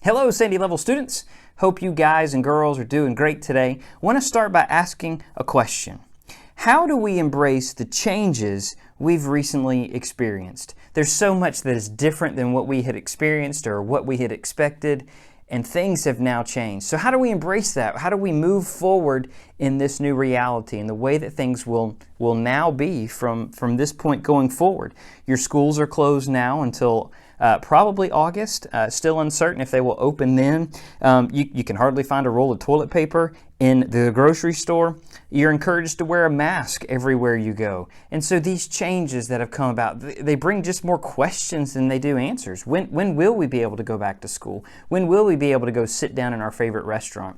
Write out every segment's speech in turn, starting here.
Hello, Sandy Level students. Hope you guys and girls are doing great today. I want to start by asking a question. How do we embrace the changes we've recently experienced? There's so much that is different than what we had experienced or what we had expected, and things have now changed. So how do we embrace that? How do we move forward in this new reality and the way that things will now be from this point going forward? Your schools are closed now until probably August, still uncertain if they will open then. You can hardly find a roll of toilet paper in the grocery store. You're encouraged to wear a mask everywhere you go. And so these changes that have come about, they bring just more questions than they do answers. When will we be able to go back to school? When will we be able to go sit down in our favorite restaurant?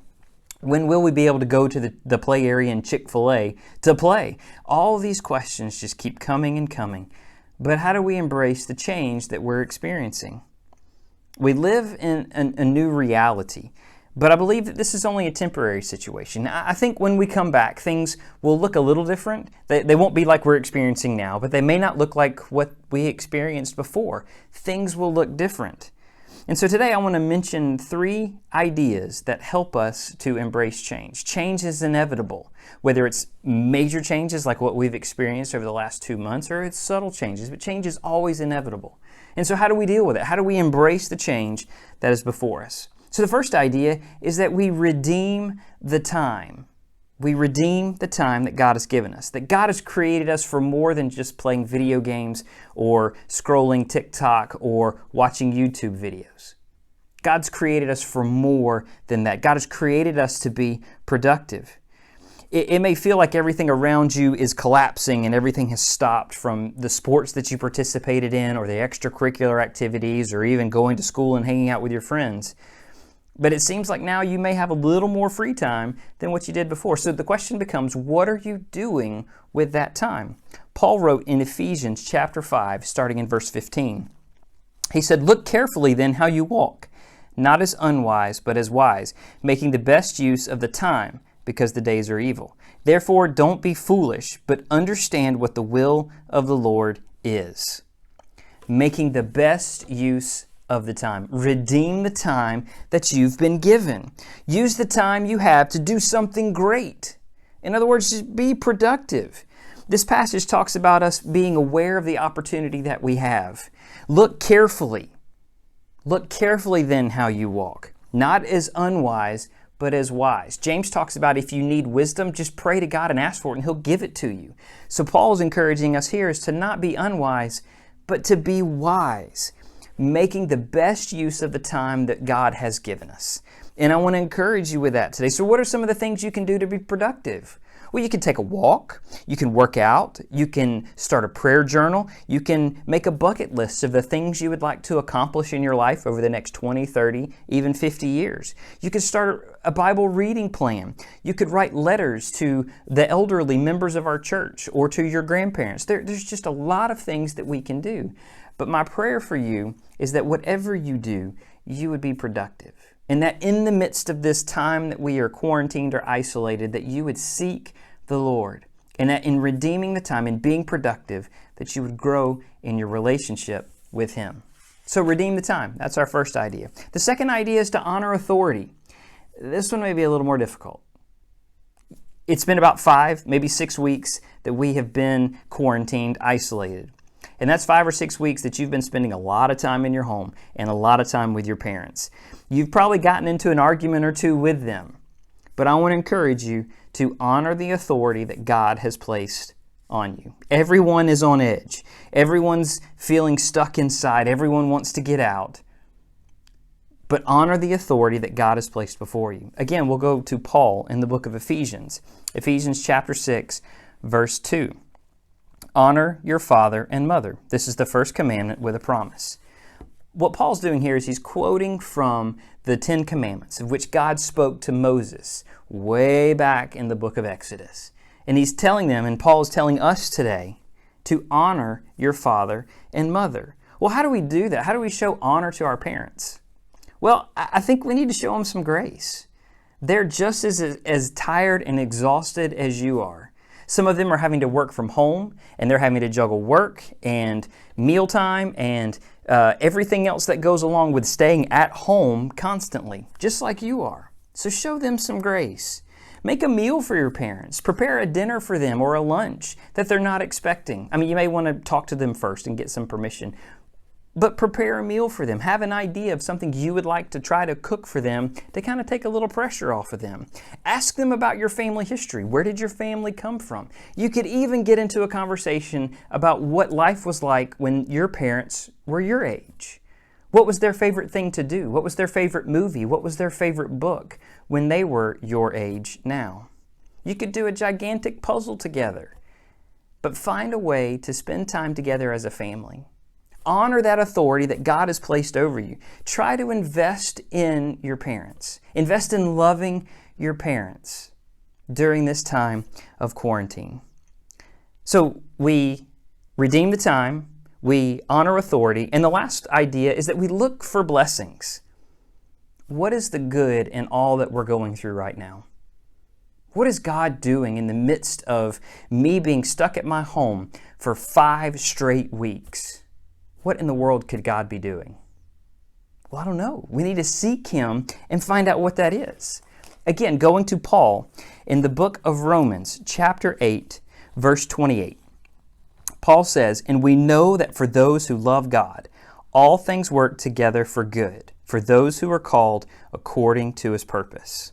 When will we be able to go to the play area in Chick-fil-A to play? All these questions just keep coming and coming. But how do we embrace the change that we're experiencing? We live in a new reality, but I believe that this is only a temporary situation. I think when we come back, things will look a little different. They won't be like we're experiencing now, but they may not look like what we experienced before. Things will look different. And so today I want to mention 3 ideas that help us to embrace change. Change is inevitable, whether it's major changes like what we've experienced over the last 2 months, or it's subtle changes, but change is always inevitable. And so how do we deal with it? How do we embrace the change that is before us? So the first idea is that we redeem the time. We redeem the time that God has given us, that God has created us for more than just playing video games or scrolling TikTok or watching YouTube videos. God's created us for more than that. God has created us to be productive. It may feel like everything around you is collapsing and everything has stopped, from the sports that you participated in or the extracurricular activities or even going to school and hanging out with your friends. But it seems like now you may have a little more free time than what you did before. So the question becomes, what are you doing with that time? Paul wrote in Ephesians chapter 5, starting in verse 15. He said, "Look carefully then how you walk, not as unwise, but as wise, making the best use of the time, because the days are evil. Therefore, don't be foolish, but understand what the will of the Lord is." Making the best use of the time. Redeem the time that you've been given. Use the time you have to do something great. In other words, just be productive. This passage talks about us being aware of the opportunity that we have. Look carefully. Look carefully then how you walk. Not as unwise, but as wise. James talks about if you need wisdom, just pray to God and ask for it and He'll give it to you. So Paul's encouraging us here is to not be unwise, but to be wise, making the best use of the time that God has given us. And I want to encourage you with that today. So what are some of the things you can do to be productive? Well, you can take a walk, you can work out, you can start a prayer journal, you can make a bucket list of the things you would like to accomplish in your life over the next 20, 30, even 50 years. You can start a Bible reading plan. You could write letters to the elderly members of our church or to your grandparents. There's just a lot of things that we can do. But my prayer for you is that whatever you do, you would be productive. And that in the midst of this time that we are quarantined or isolated, that you would seek the Lord. And that in redeeming the time and being productive, that you would grow in your relationship with Him. So redeem the time. That's our first idea. The second idea is to honor authority. This one may be a little more difficult. It's been about 5, maybe 6 weeks that we have been quarantined, isolated. And that's 5 or 6 weeks that you've been spending a lot of time in your home and a lot of time with your parents. You've probably gotten into an argument or two with them. But I want to encourage you to honor the authority that God has placed on you. Everyone is on edge. Everyone's feeling stuck inside. Everyone wants to get out. But honor the authority that God has placed before you. Again, we'll go to Paul in the book of Ephesians. Ephesians chapter 6, verse 2. Honor your father and mother. This is the first commandment with a promise. What Paul's doing here is he's quoting from the 10 Commandments, of which God spoke to Moses way back in the book of Exodus. And he's telling them, and Paul is telling us today, to honor your father and mother. Well, how do we do that? How do we show honor to our parents? Well, I think we need to show them some grace. They're just as tired and exhausted as you are. Some of them are having to work from home, and they're having to juggle work and mealtime and everything else that goes along with staying at home constantly, just like you are. So show them some grace. Make a meal for your parents. Prepare a dinner for them or a lunch that they're not expecting. I mean, you may want to talk to them first and get some permission, but prepare a meal for them. Have an idea of something you would like to try to cook for them to kind of take a little pressure off of them. Ask them about your family history. Where did your family come from? You could even get into a conversation about what life was like when your parents were your age. What was their favorite thing to do? What was their favorite movie? What was their favorite book when they were your age now? You could do a gigantic puzzle together, but find a way to spend time together as a family. Honor that authority that God has placed over you. Try to invest in your parents. Invest in loving your parents during this time of quarantine. So we redeem the time, we honor authority, and the last idea is that we look for blessings. What is the good in all that we're going through right now? What is God doing in the midst of me being stuck at my home for 5 straight weeks? What in the world could God be doing? Well, I don't know. We need to seek Him and find out what that is. Again, going to Paul in the book of Romans, chapter 8, verse 28. Paul says, "And we know that for those who love God, all things work together for good, for those who are called according to His purpose."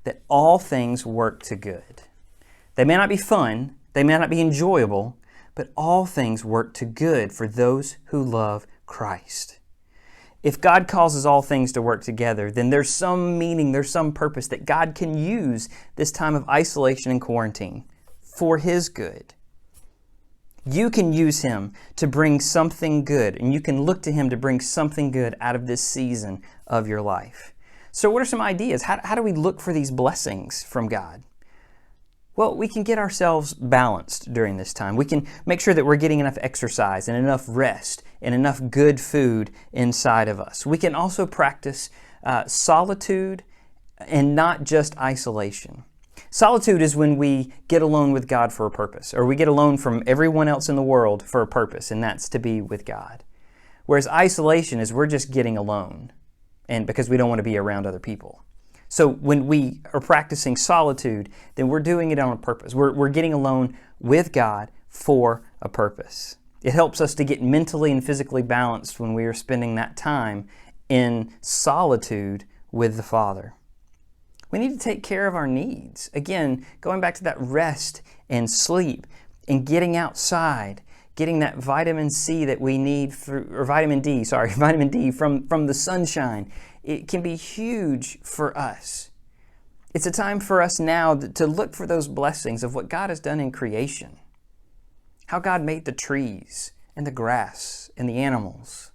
That all things work to good. They may not be fun, they may not be enjoyable, but all things work to good for those who love Christ. If God causes all things to work together, then there's some meaning, there's some purpose that God can use this time of isolation and quarantine for His good. You can use Him to bring something good, and you can look to Him to bring something good out of this season of your life. So what are some ideas? How do we look for these blessings from God? Well, we can get ourselves balanced during this time. We can make sure that we're getting enough exercise and enough rest and enough good food inside of us. We can also practice solitude and not just isolation. Solitude is when we get alone with God for a purpose, or we get alone from everyone else in the world for a purpose, and that's to be with God. Whereas isolation is we're just getting alone, and because we don't want to be around other people. So when we are practicing solitude, then we're doing it on a purpose. We're getting alone with God for a purpose. It helps us to get mentally and physically balanced when we are spending that time in solitude with the Father. We need to take care of our needs. Again, going back to that rest and sleep and getting outside, getting that vitamin C that we need, vitamin D from the sunshine. It can be huge for us. It's a time for us now to look for those blessings of what God has done in creation. How God made the trees and the grass and the animals,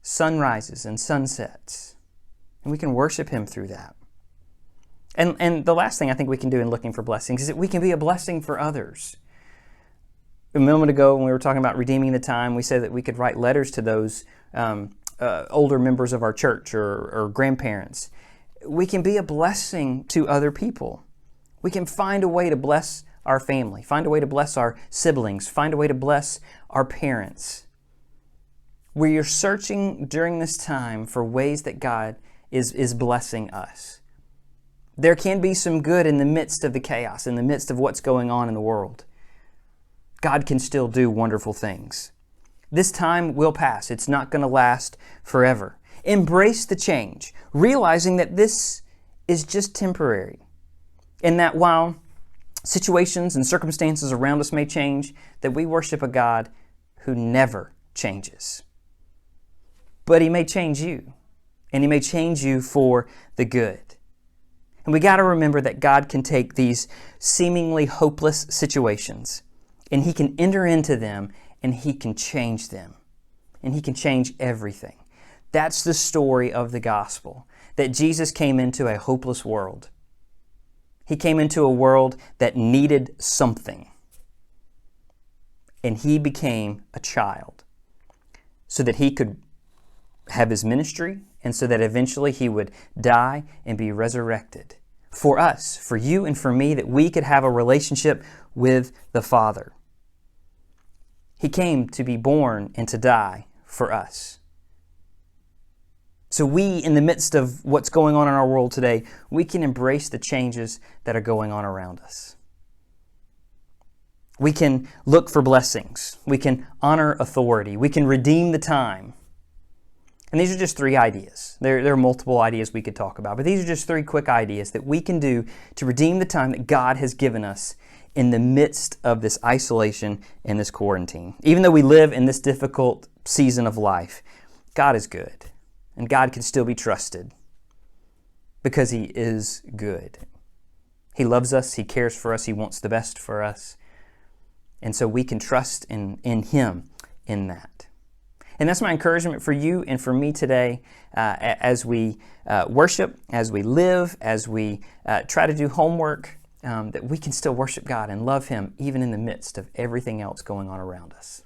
sunrises and sunsets. And we can worship Him through that. And the last thing I think we can do in looking for blessings is that we can be a blessing for others. A moment ago when we were talking about redeeming the time, we said that we could write letters to those older members of our church or grandparents. We can be a blessing to other people. We can find a way to bless our family, find a way to bless our siblings, find a way to bless our parents. We are searching during this time for ways that God is blessing us. There can be some good in the midst of the chaos, in the midst of what's going on in the world. God can still do wonderful things. This time will pass. It's not going to last forever. Embrace the change, realizing that this is just temporary, and that while situations and circumstances around us may change, that we worship a God who never changes. But He may change you, and He may change you for the good. And we got to remember that God can take these seemingly hopeless situations, and He can enter into them, and He can change them. And He can change everything. That's the story of the gospel, that Jesus came into a hopeless world. He came into a world that needed something. And He became a child so that He could have His ministry, and so that eventually He would die and be resurrected for us, for you and for me, that we could have a relationship with the Father. He came to be born and to die for us. So we, in the midst of what's going on in our world today, we can embrace the changes that are going on around us. We can look for blessings. We can honor authority. We can redeem the time. And these are just 3 ideas. There are multiple ideas we could talk about, but these are just 3 quick ideas that we can do to redeem the time that God has given us in the midst of this isolation and this quarantine. Even though we live in this difficult season of life, God is good, and God can still be trusted because He is good. He loves us. He cares for us. He wants the best for us. And so we can trust in Him in that. And that's my encouragement for you and for me today as we worship, as we live, as we try to do homework, that we can still worship God and love Him even in the midst of everything else going on around us.